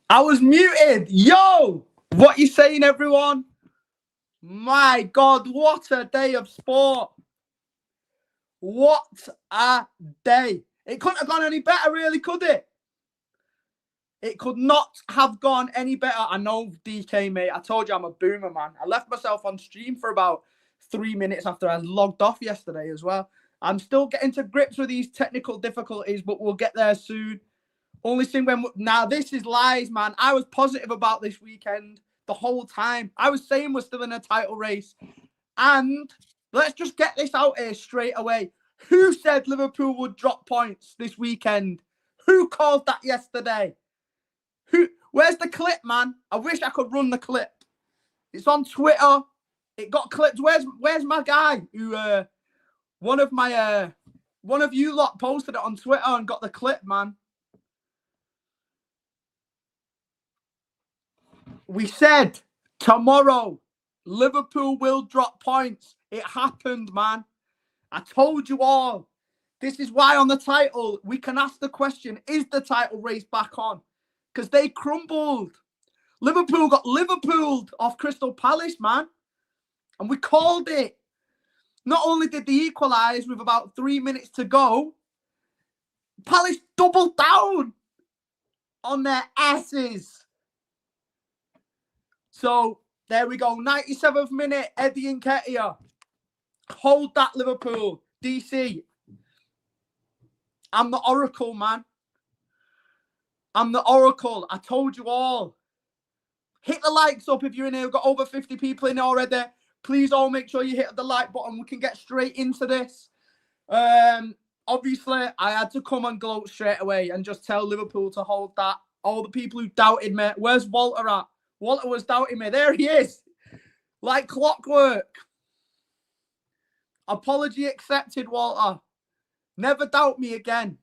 I was muted. Yo, what you saying, everyone? My God, what a day of sport. What a day. It couldn't have gone any better, really, could it? It could not have gone any better. I know, DK, mate. I told you I'm a boomer, man. I left myself on stream for about 3 minutes after I logged off yesterday as well. I'm still getting to grips with these technical difficulties, but we'll get there soon. Only thing now this is lies, man. I was positive about this weekend the whole time. I was saying we're still in a title race. And let's just get this out here straight away. Who said Liverpool would drop points this weekend? Who called that yesterday? Where's the clip, man? I wish I could run the clip. It's on Twitter. It got clipped. Where's my guy who one of you lot posted it on Twitter and got the clip, man. We said tomorrow Liverpool will drop points. It happened, man. I told you all. This is why on the title we can ask the question, is the title race back on? Because they crumbled. Liverpool got Liverpooled off Crystal Palace, man. And we called it. Not only did they equalise with about 3 minutes to go, Palace doubled down on their asses. So, there we go. 97th minute, Eddie Nketiah. Hold that, Liverpool. DC. I'm the Oracle, man. I'm the Oracle. I told you all. Hit the likes up if you're in here. We've got over 50 people in here already. Please all make sure you hit the like button. We can get straight into this. Obviously, I had to come and gloat straight away and just tell Liverpool to hold that. All the people who doubted me. Where's Walter at? Walter was doubting me. There he is. Like clockwork. Apology accepted, Walter. Never doubt me again.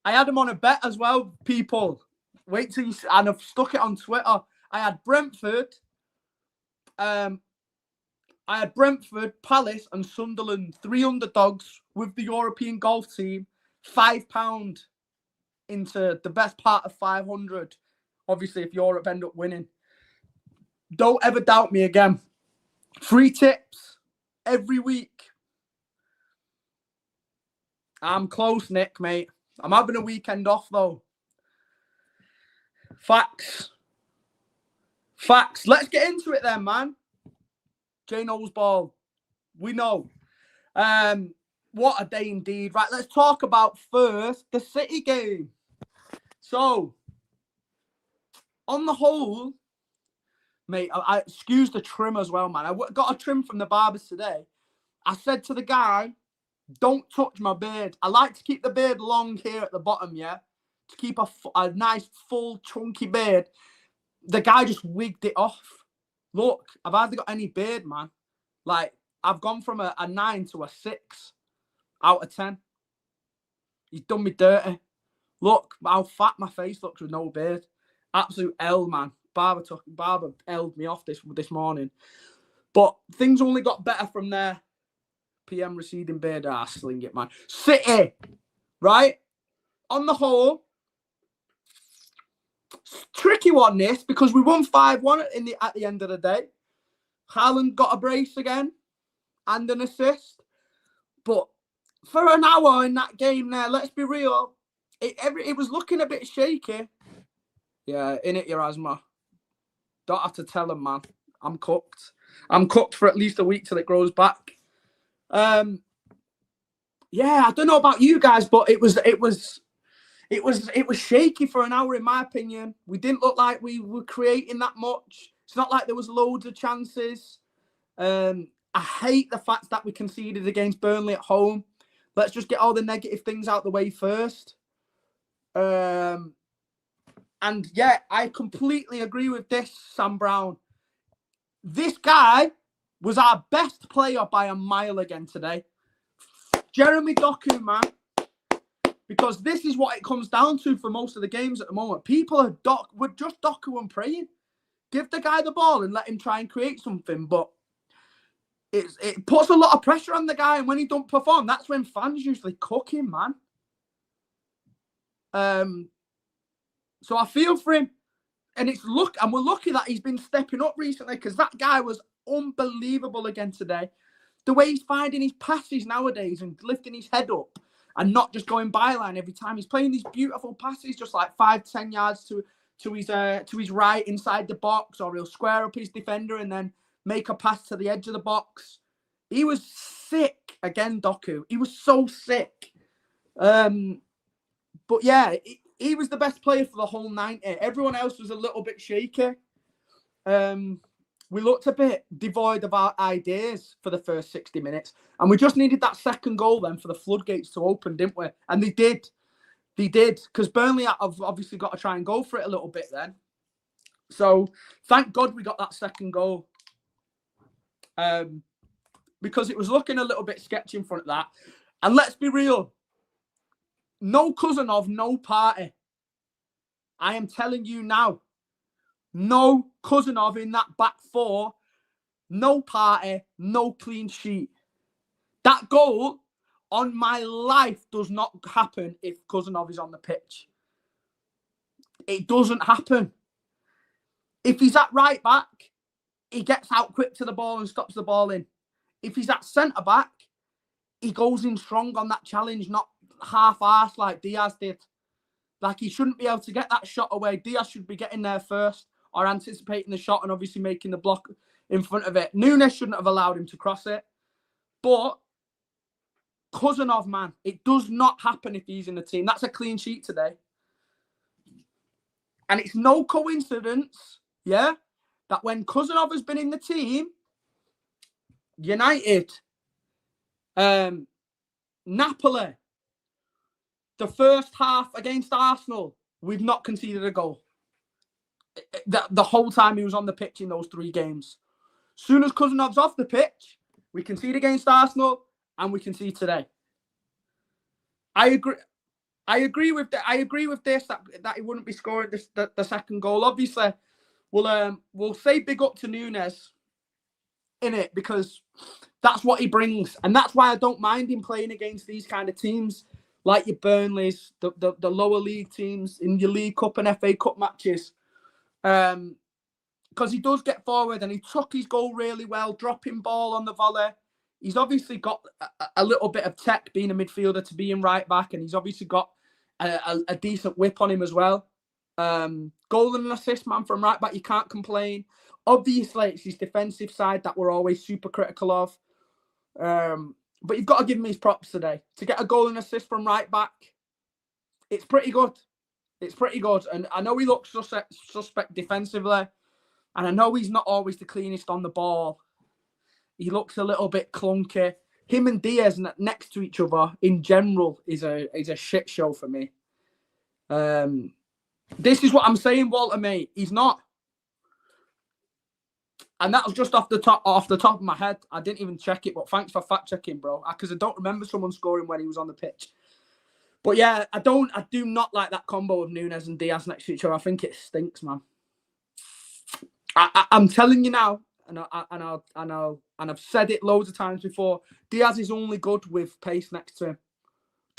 I had him on a bet as well, people. Wait till you see, and I've stuck it on Twitter. I had Brentford. I had Brentford, Palace, and Sunderland. 3 underdogs with the European golf team. £5 into the best part of 500. Obviously, if Europe end up winning. Don't ever doubt me again. Free tips every week. I'm close, Nick, mate. I'm having a weekend off, though. Facts. Facts. Let's get into it then, man. Jay knows ball. We know. What a day indeed. Right, let's talk about first the City game. So, on the whole, mate, I excuse the trim as well, man. I got a trim from the barbers today. I said to the guy, don't touch my beard. I like to keep the beard long here at the bottom, yeah? To keep a nice, full, chunky beard. The guy just wigged it off. Look, I've hardly got any beard, man. Like, I've gone from a 9 to a 6 out of 10. He's done me dirty. Look how fat my face looks with no beard. Absolute L, man. Barber L'd me off this morning. But things only got better from there. PM receding beard. Sling it, man. City, right? On the whole, tricky one, this, because we won 5-1 at the end of the day. Haaland got a brace again and an assist. But for an hour in that game there, let's be real, it was looking a bit shaky. Yeah, in it, your asthma. Don't have to tell him, man. I'm cooked. I'm cooked for at least a week till it grows back. Yeah, I don't know about you guys, but it was shaky for an hour, in my opinion. We didn't look like we were creating that much. It's not like there was loads of chances. I hate the fact that we conceded against Burnley at home. Let's just get all the negative things out the way first. And yeah, I completely agree with this, Sam Brown. This guy was our best player by a mile again today. Jeremy Doku, man. Because this is what it comes down to for most of the games at the moment. People are we're just Doku and praying. Give the guy the ball and let him try and create something. But it puts a lot of pressure on the guy. And when he don't perform, that's when fans usually cook him, man. So I feel for him. And we're lucky that he's been stepping up recently, because that guy was unbelievable again today. The way he's finding his passes nowadays and lifting his head up and not just going byline every time. He's playing these beautiful passes, just like 5-10 yards to his right inside the box, or he'll square up his defender and then make a pass to the edge of the box. He was sick again, Doku. He was so sick. But yeah, he was the best player for the whole 90. Everyone else was a little bit shaky. We looked a bit devoid of our ideas for the first 60 minutes. And we just needed that second goal then for the floodgates to open, didn't we? And they did. They did. Because Burnley have obviously got to try and go for it a little bit then. So thank God we got that second goal. Because it was looking a little bit sketchy in front of that. And let's be real. No Cousinov, no party. I am telling you now. No Cousinov in that back four. No party, no clean sheet. That goal on my life does not happen if Cousinov is on the pitch. It doesn't happen. If he's at right back, he gets out quick to the ball and stops the ball in. If he's at centre back, he goes in strong on that challenge, not half-arsed like Diaz did. Like, he shouldn't be able to get that shot away. Diaz should be getting there first, or anticipating the shot and obviously making the block in front of it. Nunes shouldn't have allowed him to cross it. But Cousinov, man, it does not happen if he's in the team. That's a clean sheet today. And it's no coincidence, yeah, that when Cousinov has been in the team, United, Napoli, the first half against Arsenal, we've not conceded a goal. The whole time he was on the pitch in those 3 games. Soon as Cousinov's off the pitch, we concede against Arsenal and we concede today. I agree with this that he wouldn't be scoring the second goal. Obviously, we'll say big up to Nunes in it, because that's what he brings, and that's why I don't mind him playing against these kind of teams like your Burnleys, the lower league teams in your League Cup and FA Cup matches. Because he does get forward, and he took his goal really well, dropping ball on the volley. He's obviously got a little bit of tech being a midfielder to be in right back, and he's obviously got a decent whip on him as well. Goal and assist, man, from right back, you can't complain. Obviously, it's his defensive side that we're always super critical of. But you've got to give him his props today. To get a goal and assist from right back, it's pretty good. It's pretty good. And I know he looks suspect defensively. And I know he's not always the cleanest on the ball. He looks a little bit clunky. Him and Diaz next to each other in general is a shit show for me. This is what I'm saying, Walter, mate. He's not. And that was just off the top of my head. I didn't even check it, but thanks for fact checking, bro. Because I don't remember someone scoring when he was on the pitch. But yeah, I do not like that combo of Nunes and Diaz next to each other. I think it stinks, man. I'm telling you now, and I've said it loads of times before. Diaz is only good with pace next to him,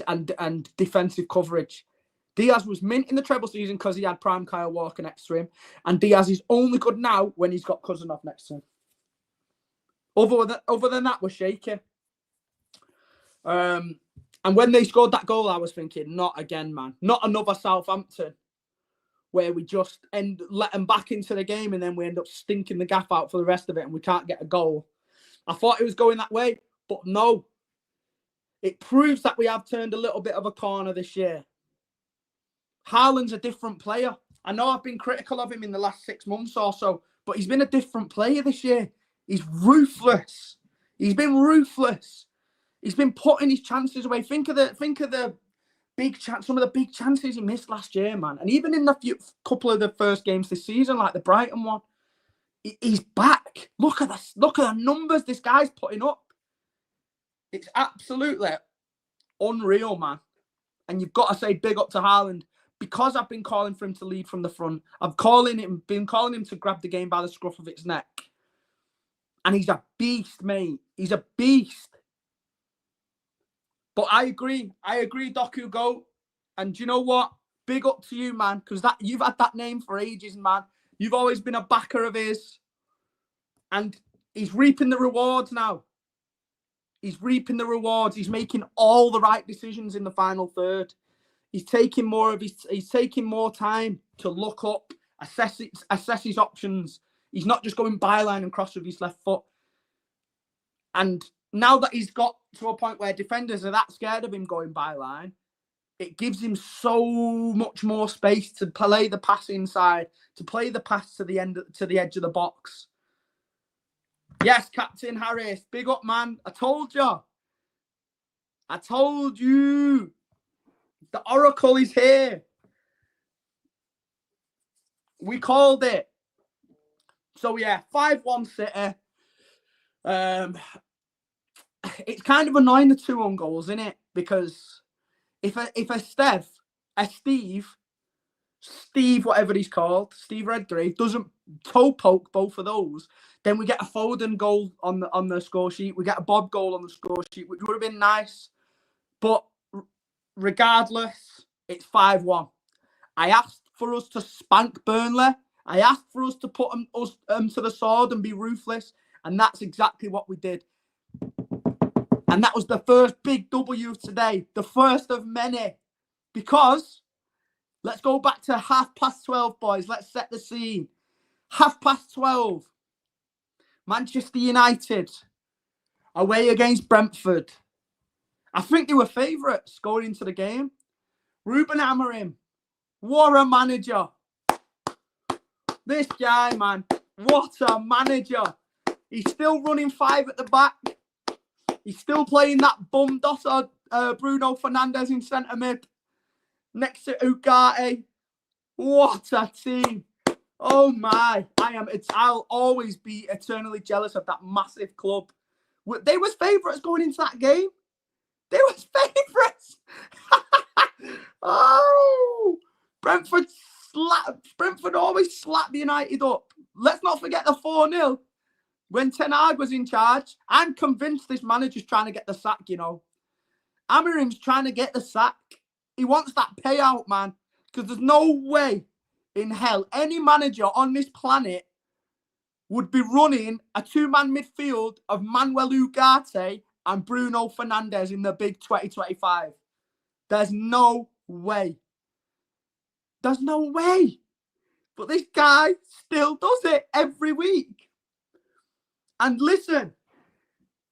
and defensive coverage. Diaz was mint in the treble season because he had prime Kyle Walker next to him, and Diaz is only good now when he's got Cousinov next to him. Other than that, we're shaky. And when they scored that goal, I was thinking, not again, man. Not another Southampton, where we just let them back into the game and then we end up stinking the gaff out for the rest of it and we can't get a goal. I thought it was going that way, but no. It proves that we have turned a little bit of a corner this year. Haaland's a different player. I know I've been critical of him in the last 6 months or so, but he's been a different player this year. He's ruthless. He's been ruthless. He's been putting his chances away. Think of the big chance, some of the big chances he missed last year, man. And even in the couple of the first games this season, like the Brighton one, he's back. Look at the numbers this guy's putting up. It's absolutely unreal, man. And you've got to say big up to Haaland. Because I've been calling for him to lead from the front. I've been calling him to grab the game by the scruff of its neck. And he's a beast, mate. He's a beast. But I agree. Doku, go. And do you know what? big up to you, man, because that you've had that name for ages, man. You've always been a backer of his. And he's reaping the rewards now. He's reaping the rewards. He's making all the right decisions in the final third. He's taking more time to look up, assess his options. He's not just going byline and cross with his left foot. And now that he's got to a point where defenders are that scared of him going byline, it gives him so much more space to play the pass inside, to play the pass to the edge of the box. Yes, Captain Harris, big up, man. I told you. The Oracle is here. We called it. So, yeah, 5-1 City. It's kind of annoying, the 2 own goals, isn't it? Because if Steve, whatever he's called, Steve Redgrave, doesn't toe poke both of those, then we get a Foden goal on the score sheet. We get a Bob goal on the score sheet, which would have been nice. But regardless, it's 5-1. I asked for us to spank Burnley. I asked for us to put us to the sword and be ruthless. And that's exactly what we did. And that was the first big W today. The first of many. Because, let's go back to 12:30, boys. Let's set the scene. 12:30. Manchester United away against Brentford. I think they were favourites going into the game. Ruben Amorim, what a manager. This guy, man, what a manager. He's still running 5 at the back. He's still playing that bum dosser Bruno Fernandes in centre mid next to Ugarte. What a team. Oh my, I'll always be eternally jealous of that massive club. They was favourites going into that game. They was favourites. Oh, Brentford always slapped United up. Let's not forget the 4-0 when Ten Hag was in charge. I'm convinced this manager's trying to get the sack, you know. Amorim's trying to get the sack. He wants that payout, man, because there's no way in hell any manager on this planet would be running a 2-man midfield of Manuel Ugarte and Bruno Fernandes in the big 2025. There's no way. There's no way. But this guy still does it every week. And listen,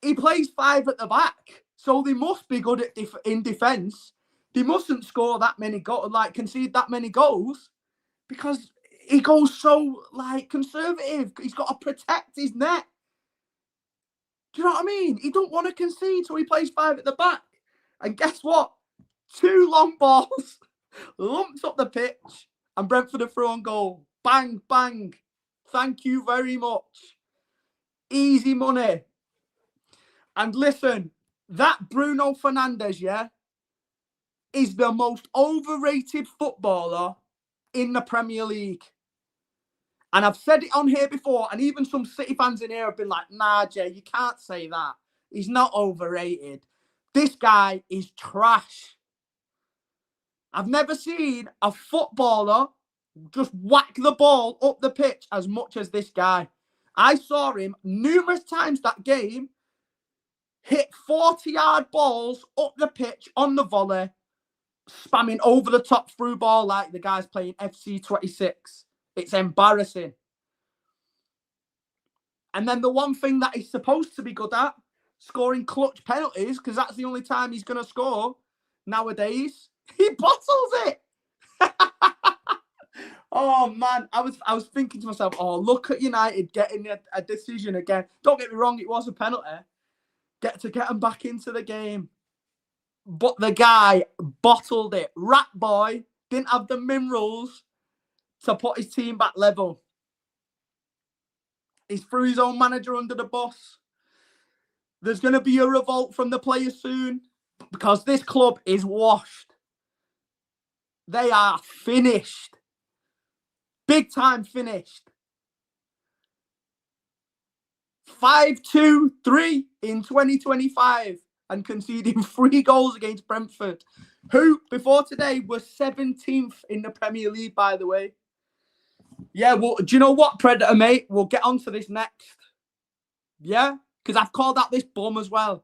he plays 5 at the back, so they must be good in defence. They mustn't score that many goals, concede that many goals, because he goes so conservative. He's got to protect his net. Do you know what I mean? He don't want to concede, so he plays 5 at the back. And guess what? 2 long balls, lumps up the pitch, and Brentford have thrown goal. Bang, bang. Thank you very much. Easy money. And listen, that Bruno Fernandes, is the most overrated footballer in the Premier League. And I've said it on here before, and even some City fans in here have been like, nah, Jay, you can't say that. He's not overrated. This guy is trash. I've never seen a footballer just whack the ball up the pitch as much as this guy. I saw him numerous times that game hit 40-yard balls up the pitch on the volley, spamming over the top through ball like the guy's playing FC 26. It's embarrassing. And then the one thing that he's supposed to be good at, scoring clutch penalties, because that's the only time he's going to score nowadays, he bottles it. Oh, man. I was thinking to myself, oh, look at United getting a decision again. Don't get me wrong, it was a penalty. Get him back into the game. But the guy bottled it. Rat boy didn't have the minerals to put his team back level. He's threw his own manager under the bus. There's going to be a revolt from the players soon because this club is washed. They are finished. Big time finished. 5-2-3 in 2025 and conceding 3 goals against Brentford. who, before today, were 17th in the Premier League, by the way. Yeah, well, do you know what, Predator, mate? We'll get on to this next. Yeah? Because I've called out this bum as well.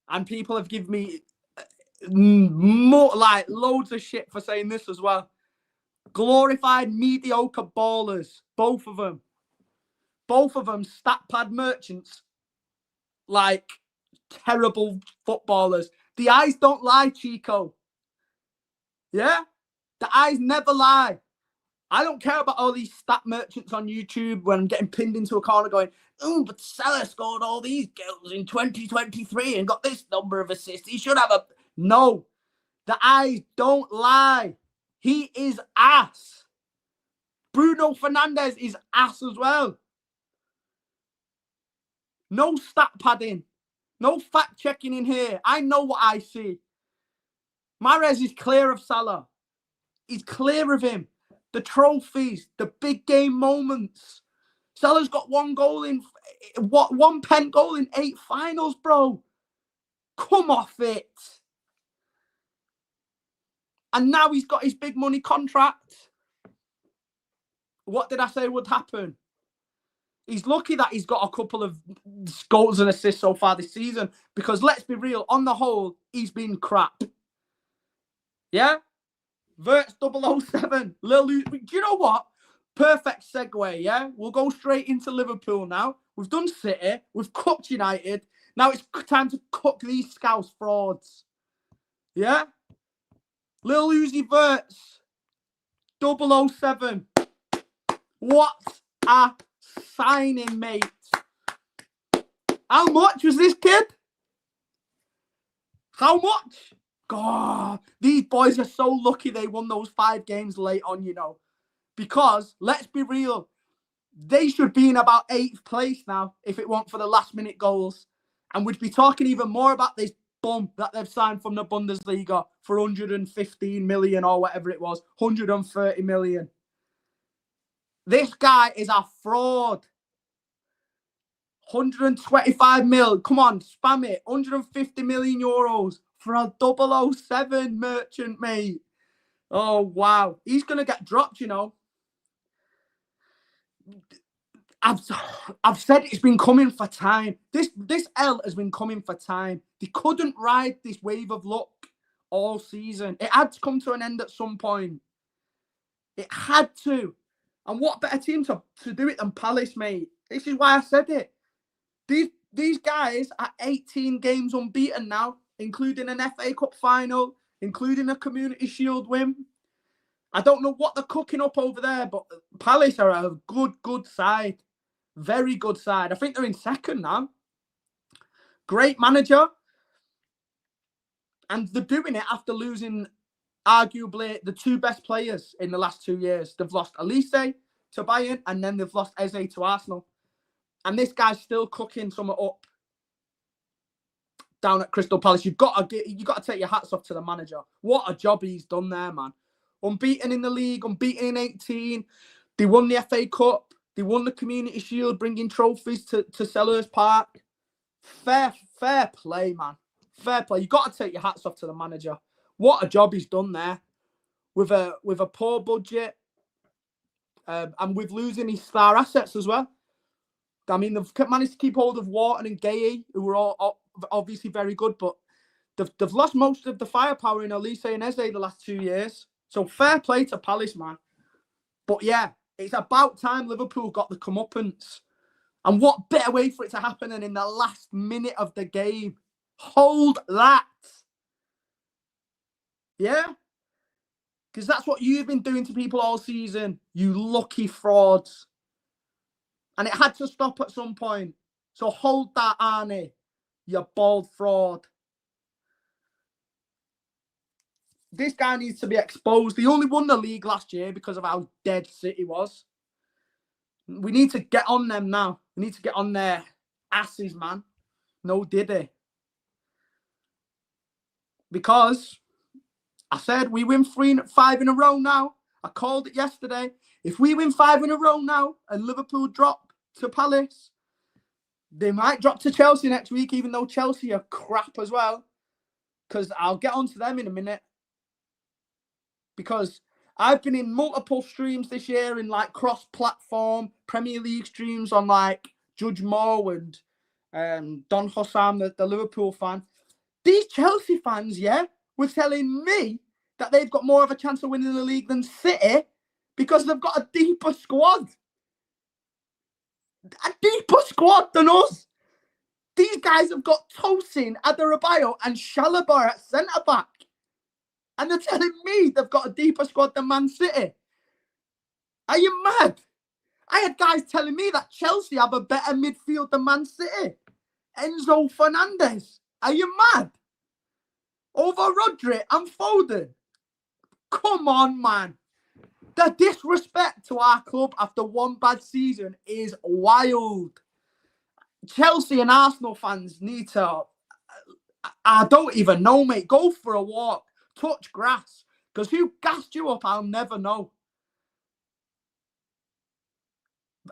And people have given me loads of shit for saying this as well. Glorified mediocre ballers. Both of them. Both of them stat pad merchants. Like, terrible footballers. The eyes don't lie, Chico. Yeah? The eyes never lie. I don't care about all these stat merchants on YouTube when I'm getting pinned into a corner going, oh, but Salah scored all these goals in 2023 and got this number of assists. He should have a... No. The eyes don't lie. He is ass. Bruno Fernandes is ass as well. No stat padding. No fact checking in here. I know what I see. Mahrez is clear of Salah. He's clear of him. The trophies, the big game moments. Salah's got one pen goal in 8 finals, bro. Come off it. And now he's got his big money contract. What did I say would happen? He's lucky that he's got a couple of goals and assists so far this season. Because let's be real, on the whole, he's been crap. Yeah? Verts 007. Do you know what? Perfect segue, yeah? We'll go straight into Liverpool now. We've done City. We've cooked United. Now it's time to cook these Scouse frauds. Yeah? Lil Uzi Verts 007. What a signing, mate. How much was this kid? How much? God, these boys are so lucky they won those 5 games late on, you know. Because, let's be real, they should be in about 8th place now if it weren't for the last-minute goals. And we'd be talking even more about this bum that they've signed from the Bundesliga for 115 million or whatever it was, 130 million. This guy is a fraud. 125 mil. Come on, spam it. 150 million euros for a 007 merchant, mate. Oh, wow. He's going to get dropped, you know. I've said it's been coming for time. This L has been coming for time. They couldn't ride this wave of luck all season. It had to come to an end at some point. It had to. And what better team to do it than Palace, mate? This is why I said it. These guys are 18 games unbeaten now, including an FA Cup final, including a Community Shield win. I don't know what they're cooking up over there, but Palace are a good side. Very good side. I think they're in 2nd now. Great manager. And they're doing it after losing arguably the 2 best players in the last 2 years. They've lost Elise to Bayern, and then they've lost Eze to Arsenal. And this guy's still cooking something up down at Crystal Palace. You've got to take your hats off to the manager. What a job he's done there, man. Unbeaten in the league, unbeaten in 18. They won the FA Cup. They won the Community Shield, bringing trophies to Selhurst Park. Fair play, man. Fair play. You've got to take your hats off to the manager. What a job he's done there. With a poor budget. And with losing his star assets as well. I mean, they've managed to keep hold of Wharton and Dayyyy, who were all obviously very good, but they've lost most of the firepower in Elise and Eze the last 2 years. So fair play to Palace, man. But yeah, it's about time Liverpool got the comeuppance. And what better way for it to happen than in the last minute of the game? Hold that. Yeah? Because that's what you've been doing to people all season, you lucky frauds. And it had to stop at some point. So hold that, Arnie, you bald fraud. This guy needs to be exposed. He only won the league last year because of how dead City was. We need to get on them now. We need to get on their asses, man. No diddy. Because I said we win 5 in a row now. I called it yesterday. If we win 5 in a row now and Liverpool drop to Palace, they might drop to Chelsea next week, even though Chelsea are crap as well. because I'll get onto them in a minute. Because I've been in multiple streams this year in like cross-platform Premier League streams on like Judge Moore and Don Hossam, the Liverpool fan. These Chelsea fans, were telling me that they've got more of a chance of winning the league than City because they've got a deeper squad. A deeper squad than us. These guys have got Tosin, Adarabioyo and Chalobah at centre-back. And they're telling me they've got a deeper squad than Man City. Are you mad? I had guys telling me that Chelsea have a better midfield than Man City. Enzo Fernandez. Are you mad? Over Rodri and Foden. Come on, man. The disrespect to our club after one bad season is wild. Chelsea and Arsenal fans need to... I don't even know, mate. Go for a walk. Touch grass. Because who gassed you up, I'll never know.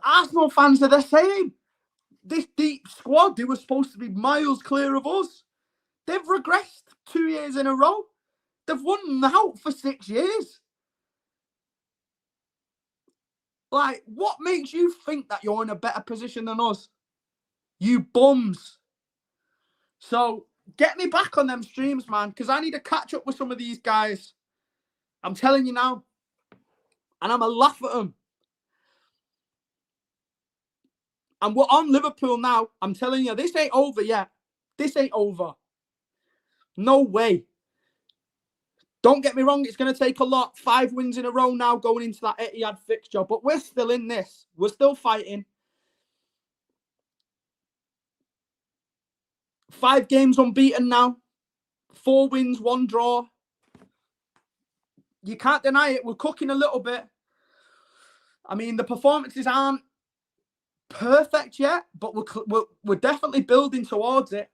Arsenal fans are the same. This deep squad, they were supposed to be miles clear of us. They've regressed 2 years in a row. They've won out for 6 years. Like, what makes you think that you're in a better position than us? You bums. So, get me back on them streams, man, because I need to catch up with some of these guys. I'm telling you now. And I'm going to laugh at them. And we're on Liverpool now. I'm telling you, this ain't over yet. This ain't over. No way. Don't get me wrong, it's going to take a lot. 5 wins in a row now going into that Etihad fixture. But we're still in this. We're still fighting. 5 games unbeaten now. 4 wins, 1 draw. You can't deny it. We're cooking a little bit. I mean, the performances aren't perfect yet, but we're definitely building towards it.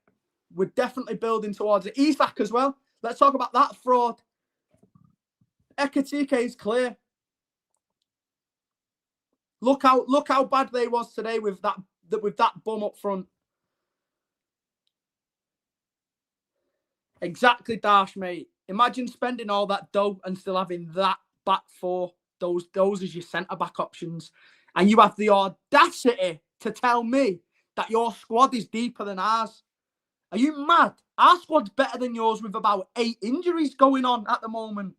We're definitely building towards it. Isak as well. Let's talk about that fraud. Ekatike is clear. Look how bad they was today with that bum up front. Exactly, Dash, mate. Imagine spending all that dough and still having that back four. Those as your centre-back options. And you have the audacity to tell me that your squad is deeper than ours. Are you mad? Our squad's better than yours with about 8 injuries going on at the moment.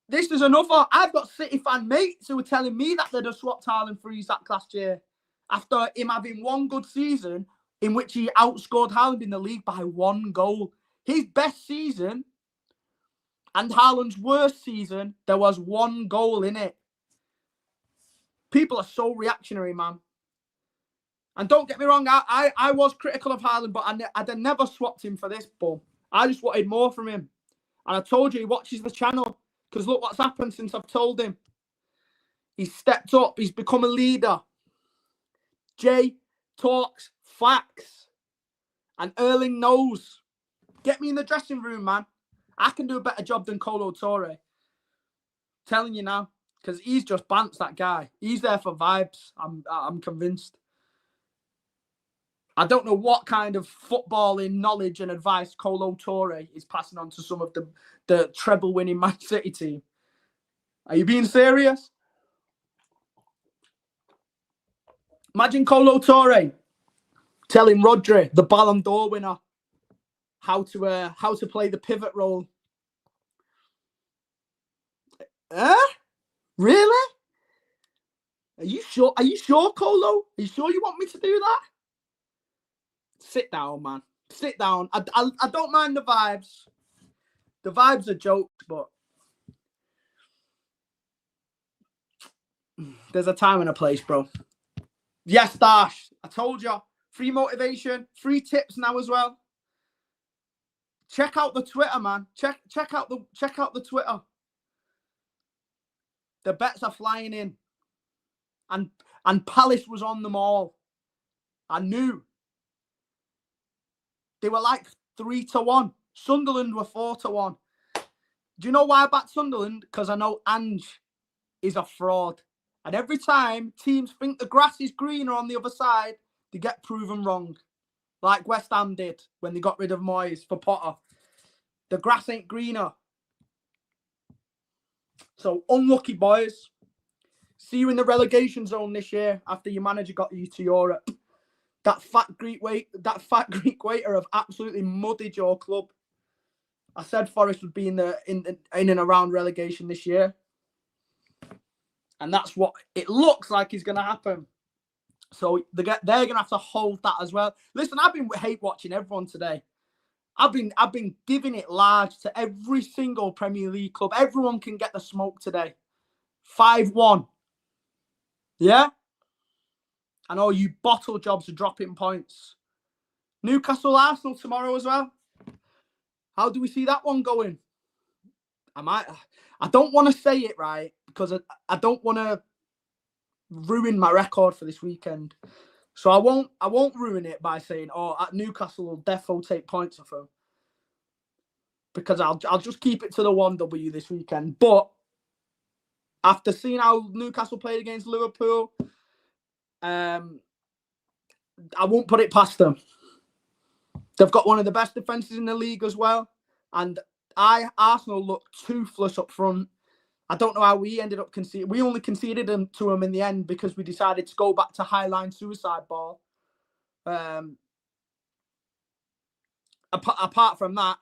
This is another... I've got City fan mates who were telling me that they'd have swapped Haaland for Isak last year after him having 1 good season in which he outscored Haaland in the league by 1 goal. His best season and Haaland's worst season, there was 1 goal in it. People are so reactionary, man. And don't get me wrong, I was critical of Haaland, but I'd never swapped him for this bum. I just wanted more from him. And I told you, he watches the channel. Because look what's happened since I've told him. He's stepped up. He's become a leader. Jay talks facts. And Erling knows. Get me in the dressing room, man. I can do a better job than Kolo Touré. Telling you now. Because he's just bants, that guy. He's there for vibes. I'm convinced. I don't know what kind of footballing knowledge and advice Kolo Touré is passing on to some of the treble-winning Man City team. Are you being serious? Imagine Kolo Touré telling Rodri, the Ballon d'Or winner, how to play the pivot role. Really? Are you sure? Are you sure, Kolo? Are you sure you want me to do that? Sit down, man. Sit down. I don't mind the vibes. The vibes are jokes, but there's a time and a place, bro. Yes, Dash. I told you. Free motivation, free tips now as well. Check out the Twitter, man. Check out the Twitter. The bets are flying in. And Palace was on them all. I knew. They were like 3-1. Sunderland were 4-1. Do you know why I backed Sunderland? Because I know Ange is a fraud. And every time teams think the grass is greener on the other side, they get proven wrong. like West Ham did when they got rid of Moyes for Potter. The grass ain't greener. So unlucky, boys. See you in the relegation zone this year after your manager got you to Europe. That fat Greek waiter have absolutely muddied your club. I said Forest would be in and around relegation this year. And that's what it looks like is going to happen. So they're going to have to hold that as well. Listen, I've been hate watching everyone today. I've been giving it large to every single Premier League club. Everyone can get the smoke today. 5-1. Yeah? And all you bottle jobs are dropping points. Newcastle Arsenal tomorrow as well. How do we see that one going? I don't want to say it right because I don't want to ruin my record for this weekend. So I won't ruin it by saying, Newcastle will defo take points off them. Because I'll just keep it to the 1W this weekend. But after seeing how Newcastle played against Liverpool, I won't put it past them. They've got one of the best defences in the league as well. And Arsenal looked toothless up front. I don't know how we ended up conceding. We only conceded them to them in the end because we decided to go back to high-line suicide ball. Apart from that,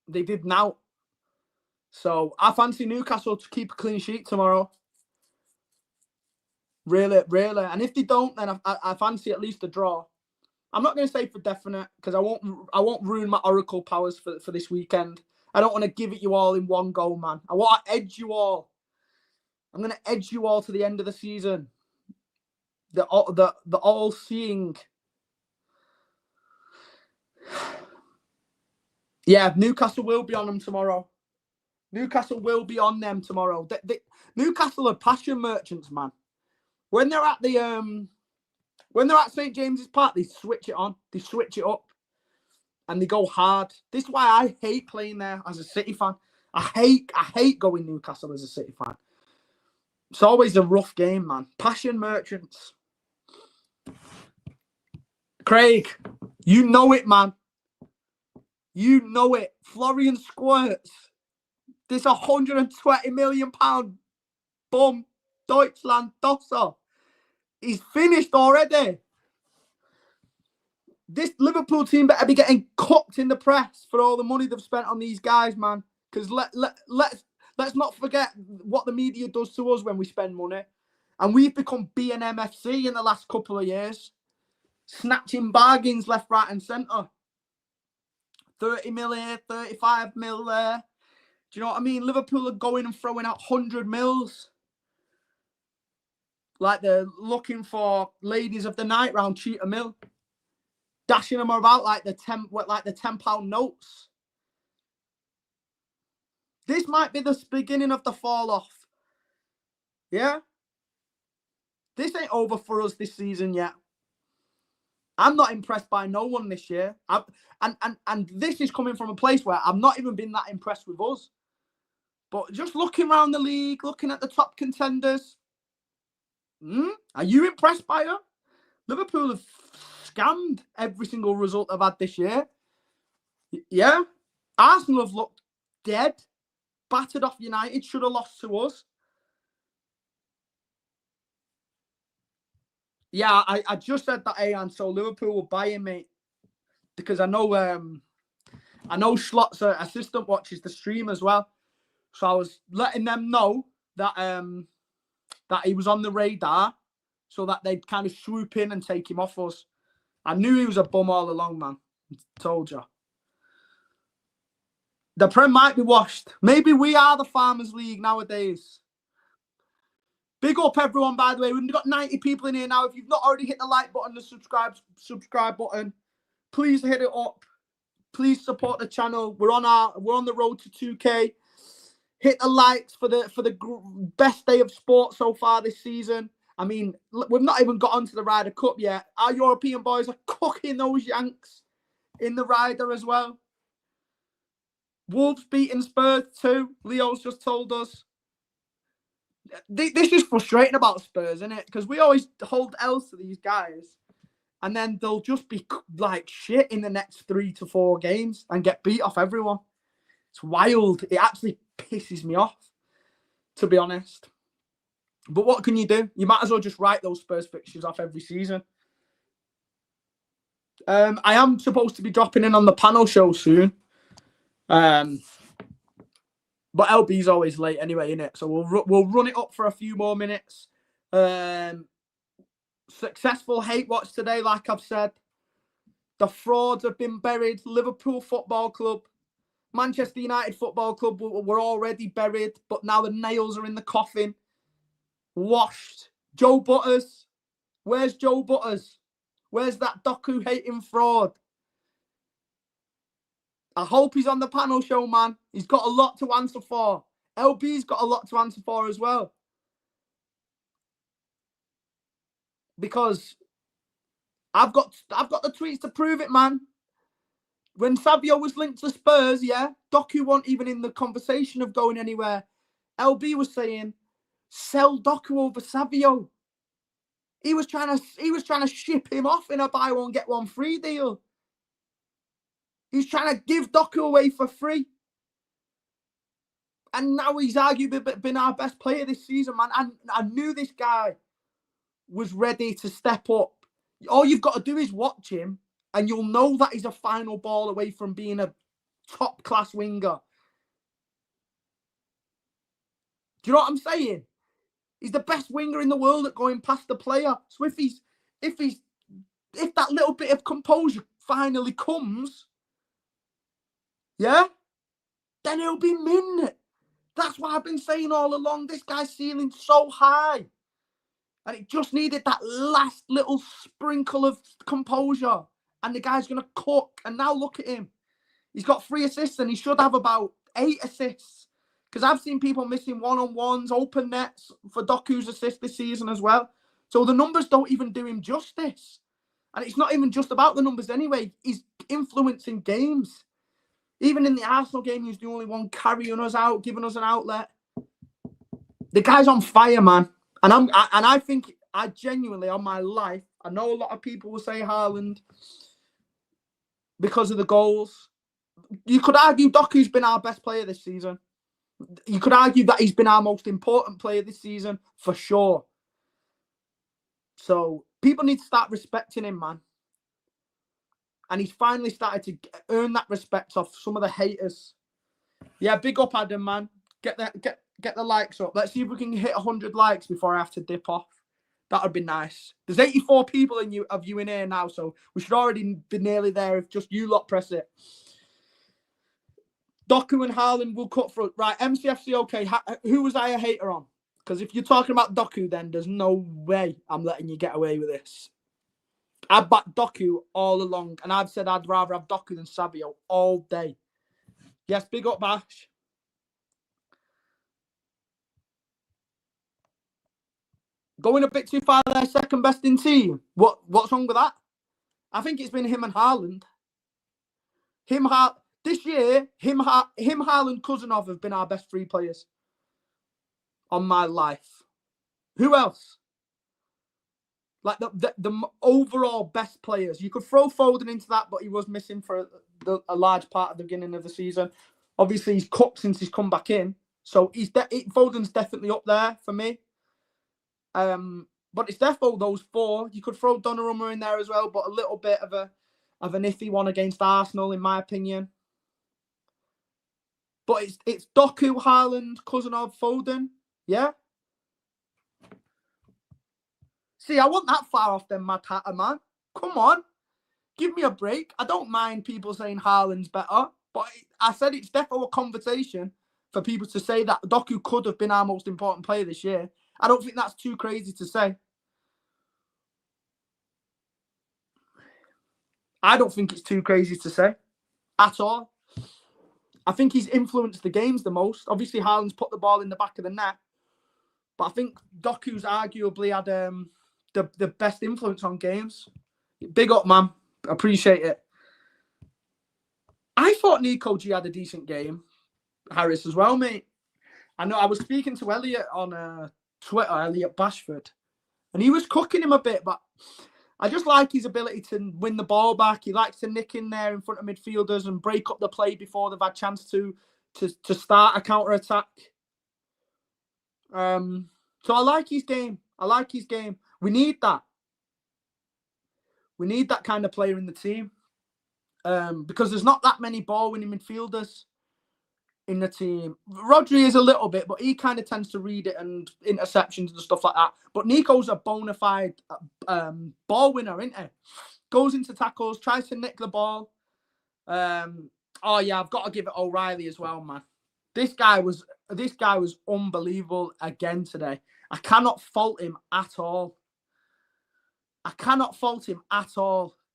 they did now. So I fancy Newcastle to keep a clean sheet tomorrow. Really, really. And if they don't, then I fancy at least a draw. I'm not going to say for definite because I won't ruin my oracle powers for this weekend. I don't want to give it you all in one go, man. I want to edge you all. I'm going to edge you all to the end of the season. The all-seeing. Yeah, Newcastle will be on them tomorrow. Newcastle will be on them tomorrow. Newcastle are passion merchants, man. When they're at St. James's Park, they switch it on. They switch it up. And they go hard. This is why I hate playing there as a City fan. I hate going Newcastle as a City fan. It's always a rough game, man. Passion merchants. Craig, you know it, man. You know it. Florian Squirts. This £120 million bum Deutschland Dosser. He's finished already. This Liverpool team better be getting cooked in the press for all the money they've spent on these guys, man. Because let's not forget what the media does to us when we spend money. And we've become B&MFC in the last couple of years. Snatching bargains left, right and centre. 30 mil here, 35 mil there. Do you know what I mean? Liverpool are going and throwing out 100 mils. Like they're looking for ladies of the night round Cheetah Mill. Dashing them about like the £10 notes. This might be the beginning of the fall off. Yeah? This ain't over for us this season yet. I'm not impressed by no one this year. And this is coming from a place where I've not even been that impressed with us. But just looking around the league, looking at the top contenders. Are you impressed by them? Liverpool have scammed every single result they've had this year. Yeah. Arsenal have looked dead. Battered off United. Should have lost to us. Yeah, I just said that, Ayan. So Liverpool will buy him, mate. Because I know Schlot's assistant watches the stream as well. So I was letting them know that he was on the radar so that they'd kind of swoop in and take him off us. I knew he was a bum all along, man. Told you. The Prem might be washed. Maybe we are the Farmers League nowadays. Big up, everyone, by the way. We've got 90 people in here now. If you've not already hit the like button, the subscribe button, please hit it up. Please support the channel. We're on the road to 2K. Hit the likes for the best day of sport so far this season. I mean, we've not even got onto the Ryder Cup yet. Our European boys are cooking those Yanks in the Ryder as well. Wolves beating Spurs too. Leo's just told us. This is frustrating about Spurs, isn't it? Because we always hold L's to these guys. and then they'll just be like shit in the next 3 to 4 games and get beat off everyone. It's wild. It actually pisses me off, to be honest. But what can you do? You might as well just write those Spurs fixtures off every season. I am supposed to be dropping in on the panel show soon. But LB's always late anyway, innit? So we'll run it up for a few more minutes. Successful hate watch today, like I've said. The frauds have been buried. Liverpool Football Club, Manchester United Football Club were already buried, but now the nails are in the coffin. Washed. Joe Butters. Where's Joe Butters? Where's that Doku hating fraud? I hope he's on the panel show, man. He's got a lot to answer for. LB's got a lot to answer for as well. Because I've got the tweets to prove it, man. When Savio was linked to Spurs, yeah, Doku wasn't even in the conversation of going anywhere. LB was saying, sell Doku over Savio. He was trying to ship him off in a buy one get one free deal. He's trying to give Doku away for free. And now he's arguably been our best player this season, man. And I knew this guy was ready to step up. All you've got to do is watch him, and you'll know that he's a final ball away from being a top-class winger. Do you know what I'm saying? He's the best winger in the world at going past the player. So if that little bit of composure finally comes, yeah, then he'll be mint. That's what I've been saying all along. This guy's ceiling so high. And it just needed that last little sprinkle of composure. And the guy's going to cook. And now look at him. He's got 3 assists and he should have about 8 assists. Because I've seen people missing one-on-ones, open nets for Doku's assist this season as well. So the numbers don't even do him justice. And it's not even just about the numbers anyway. He's influencing games. Even in the Arsenal game, he's the only one carrying us out, giving us an outlet. The guy's on fire, man. And I think I genuinely, on my life, I know a lot of people will say Haaland because of the goals. You could argue Doku's been our best player this season. You could argue that he's been our most important player this season, for sure. So people need to start respecting him, man. And he's finally started to earn that respect off some of the haters. Yeah, big up, Adam, man. Get the likes up. Let's see if we can hit 100 likes before I have to dip off. That would be nice. There's 84 people in here now, so we should already be nearly there if just you lot press it. Doku and Haaland will cut through. Right, MCFC, okay. Who was I a hater on? Because if you're talking about Doku, then there's no way I'm letting you get away with this. I've backed Doku all along, and I've said I'd rather have Doku than Savio all day. Yes, big up, Bash. Going a bit too far there, second best in team. What's wrong with that? I think it's been him and Haaland. This year, Haaland, Cousinov have been our best 3 players on my life. Who else? Like the overall best players. You could throw Foden into that, but he was missing for a large part of the beginning of the season. Obviously, he's cooked since he's come back in. So Foden's definitely up there for me. But it's definitely those 4. You could throw Donnarumma in there as well, but a little bit of an iffy one against Arsenal, in my opinion. But it's Doku, Haaland, Cousinov, Foden. Yeah? See, I wasn't that far off them, Mad Hatter, man. Come on. Give me a break. I don't mind people saying Haaland's better, but I said it's definitely a conversation for people to say that Doku could have been our most important player this year. I don't think that's too crazy to say. I don't think it's too crazy to say at all. I think he's influenced the games the most. Obviously, Haaland's put the ball in the back of the net, but I think Doku's arguably had the best influence on games. Big up, man. Appreciate it. I thought Nico G had a decent game. Harris as well, mate. I know I was speaking to Elliot on Twitter, Elliot Bashford, and he was cooking him a bit, but I just like his ability to win the ball back. He likes to nick in there in front of midfielders and break up the play before they've had a chance to start a counter-attack. So I like his game. We need that. We need that kind of player in the team. Because there's not that many ball-winning midfielders in the team. Rodri is a little bit, but he kind of tends to read it and interceptions and stuff like that. But Nico's a bona fide ball winner, isn't he? Goes into tackles, tries to nick the ball. Oh yeah, I've got to give it O'Reilly as well, man. This guy was unbelievable again today. I cannot fault him at all.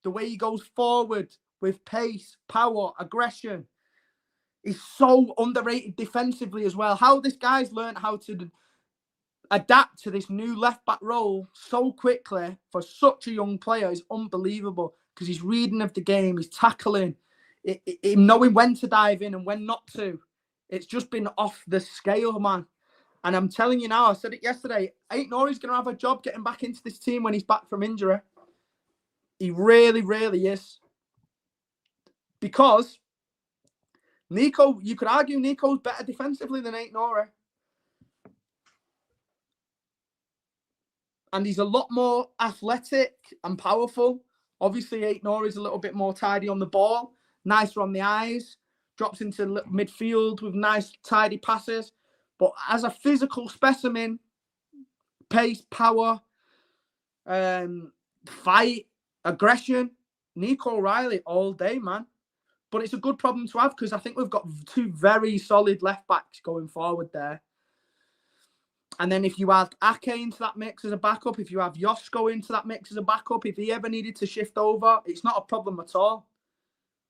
The way he goes forward with pace, power, aggression. He's so underrated defensively as well. How this guy's learned how to adapt to this new left-back role so quickly for such a young player is unbelievable, because he's reading of the game, he's tackling, knowing when to dive in and when not to. It's just been off the scale, man. And I'm telling you now, I said it yesterday, Aït-Nouri's going to have a job getting back into this team when he's back from injury. He really, really is. Because Nico, you could argue Nico's better defensively than Aït-Nouri. And he's a lot more athletic and powerful. Obviously, Aït-Nouri's a little bit more tidy on the ball, nicer on the eyes, drops into midfield with nice, tidy passes. But as a physical specimen, pace, power, fight, aggression, Nico O'Reilly all day, man. But it's a good problem to have, because I think we've got two very solid left backs going forward there. And then if you add Ake into that mix as a backup, if you have Josko into that mix as a backup, if he ever needed to shift over, it's not a problem at all.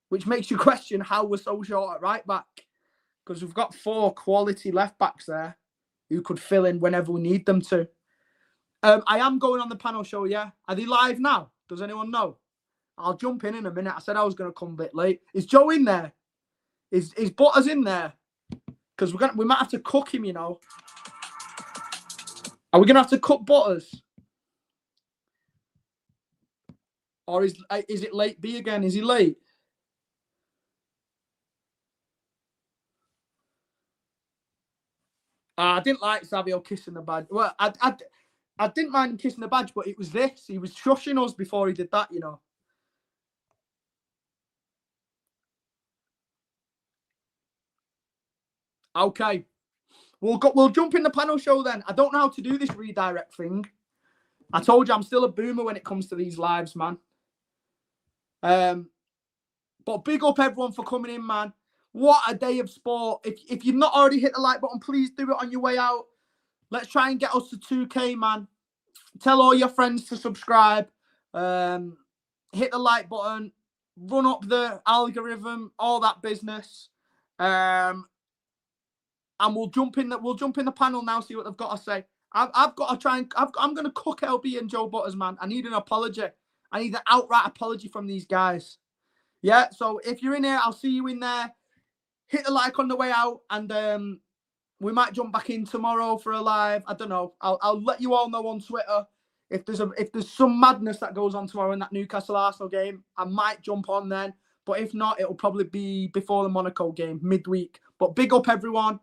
Which makes you question how we're so short at right back. Because we've got 4 quality left backs there who could fill in whenever we need them to. I am going on the panel show, yeah? Are they live now? Does anyone know? I'll jump in a minute. I said I was going to come a bit late. Is Joe in there? Is Butters in there? Because we might have to cook him, you know. Are we going to have to cook Butters? Or is it late B again? Is he late? I didn't like Savio kissing the badge. Well, I didn't mind him kissing the badge, but it was this. He was shushing us before he did that, you know. Okay. We'll jump in the panel show then. I don't know how to do this redirect thing. I told you I'm still a boomer when it comes to these lives, man. But big up everyone for coming in, man. What a day of sport. If you've not already hit the like button, please do it on your way out. Let's try and get us to 2K, man. Tell all your friends to subscribe. Hit the like button. Run up the algorithm, all that business. And we'll jump in the panel now, see what they've got to say. I've got to try and I'm going to cook LB and Joe Butters, man. I need an apology. I need an outright apology from these guys. Yeah, so if you're in here, I'll see you in there. Hit the like on the way out, and we might jump back in tomorrow for a live. I don't know. I'll let you all know on Twitter if there's some madness that goes on tomorrow in that Newcastle Arsenal game. I might jump on then, but if not, it'll probably be before the Monaco game, midweek. But big up everyone.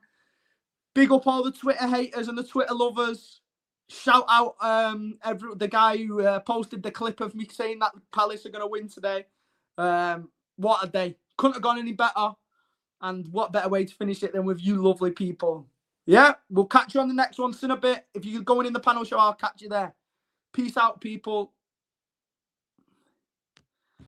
Big up all the Twitter haters and the Twitter lovers. Shout out the guy who posted the clip of me saying that Palace are going to win today. What a day. Couldn't have gone any better. And what better way to finish it than with you lovely people. Yeah, we'll catch you on the next one in a bit. If you're going in the panel show, I'll catch you there. Peace out, people.